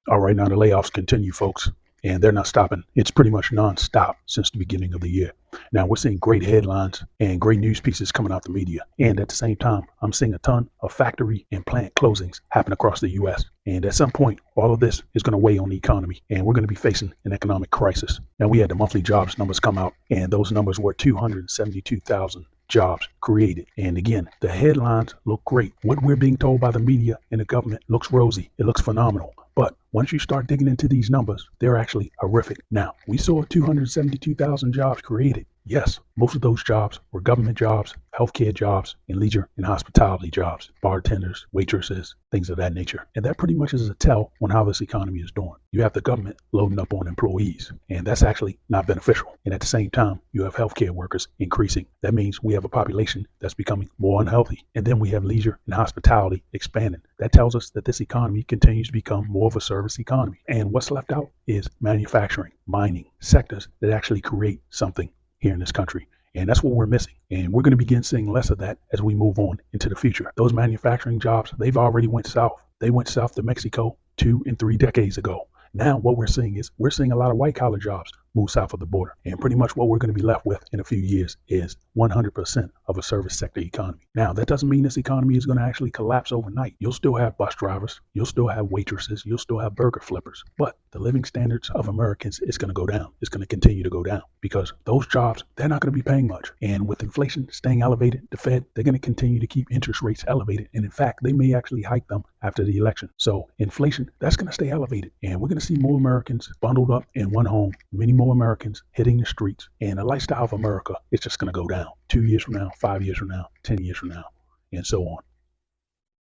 All right, now the layoffs continue, folks, and they're not stopping. It's pretty much nonstop since the beginning of the year. Now we're seeing great headlines and great news pieces coming out the media. And at the same time, I'm seeing a ton of factory and plant closings happen across the U.S. And at some point, all of this is going to weigh on the economy, and we're going to be facing an economic crisis. Now we had the monthly jobs numbers come out, and those numbers were 272,000 jobs created. And again, the headlines look great. What we're being told by the media and the government looks rosy. It looks phenomenal. But once you start digging into these numbers, they're actually horrific. Now, we saw 272,000 jobs created. Yes, most of those jobs were government jobs, healthcare jobs, and leisure and hospitality jobs, bartenders, waitresses, things of that nature. And that pretty much is a tell on how this economy is doing. You have the government loading up on employees, and that's actually not beneficial. And at the same time, you have healthcare workers increasing. That means we have a population that's becoming more unhealthy. And then we have leisure and hospitality expanding. That tells us that this economy continues to become more of a service economy. And what's left out is manufacturing, mining, sectors that actually create something here in this country. And that's what we're missing. And we're going to begin seeing less of that as we move on into the future. Those manufacturing jobs, they've already went south. They went south to Mexico 2 and 3 decades ago. Now what we're seeing is we're seeing a lot of white collar jobs move south of the border. And pretty much what we're going to be left with in a few years is 100% of a service sector economy. Now, that doesn't mean this economy is going to actually collapse overnight. You'll still have bus drivers. You'll still have waitresses. You'll still have burger flippers. But the living standards of Americans is going to go down. It's going to continue to go down because those jobs, they're not going to be paying much. And with inflation staying elevated, the Fed, they're going to continue to keep interest rates elevated. And in fact, they may actually hike them after the election. So inflation, that's going to stay elevated. And we're going to see more Americans bundled up in one home, many more Americans hitting the streets, and the lifestyle of America is just going to go down 2 years from now, 5 years from now, 10 years from now, and so on.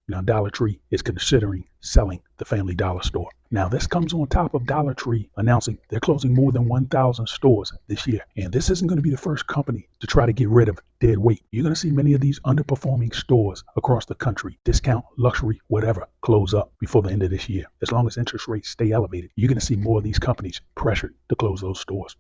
Now, Dollar Tree is considering selling the Family Dollar store. Now, this comes on top of Dollar Tree announcing they're closing more than 1,000 stores this year. And this isn't going to be the first company to try to get rid of dead weight. You're going to see many of these underperforming stores across the country, discount, luxury, whatever, close up before the end of this year. As long as interest rates stay elevated, you're going to see more of these companies pressured to close those stores.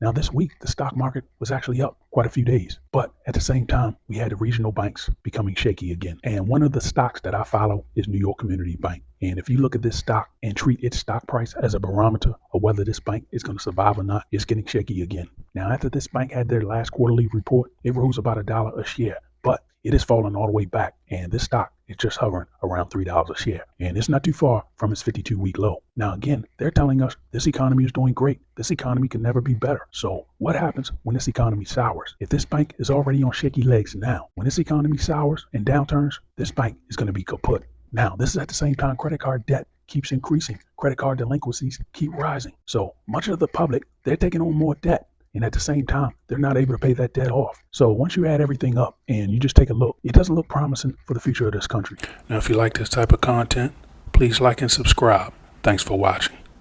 Now, this week, the stock market was actually up quite a few days, but at the same time, we had the regional banks becoming shaky again. And one of the stocks that I follow is New York Community Bank. And if you look at this stock and treat its stock price as a barometer of whether this bank is going to survive or not, it's getting shaky again. Now, after this bank had their last quarterly report, it rose about $1 a share, but it has fallen all the way back. And this stock is just hovering around $3 a share. And it's not too far from its 52-week low. Now, again, they're telling us this economy is doing great. This economy can never be better. So what happens when this economy sours? If this bank is already on shaky legs now, when this economy sours and downturns, this bank is going to be kaput. Now, this is at the same time credit card debt keeps increasing. Credit card delinquencies keep rising. So much of the public, they're taking on more debt. And at the same time, they're not able to pay that debt off. So once you add everything up and you just take a look, it doesn't look promising for the future of this country. Now, if you like this type of content, please like and subscribe. Thanks for watching.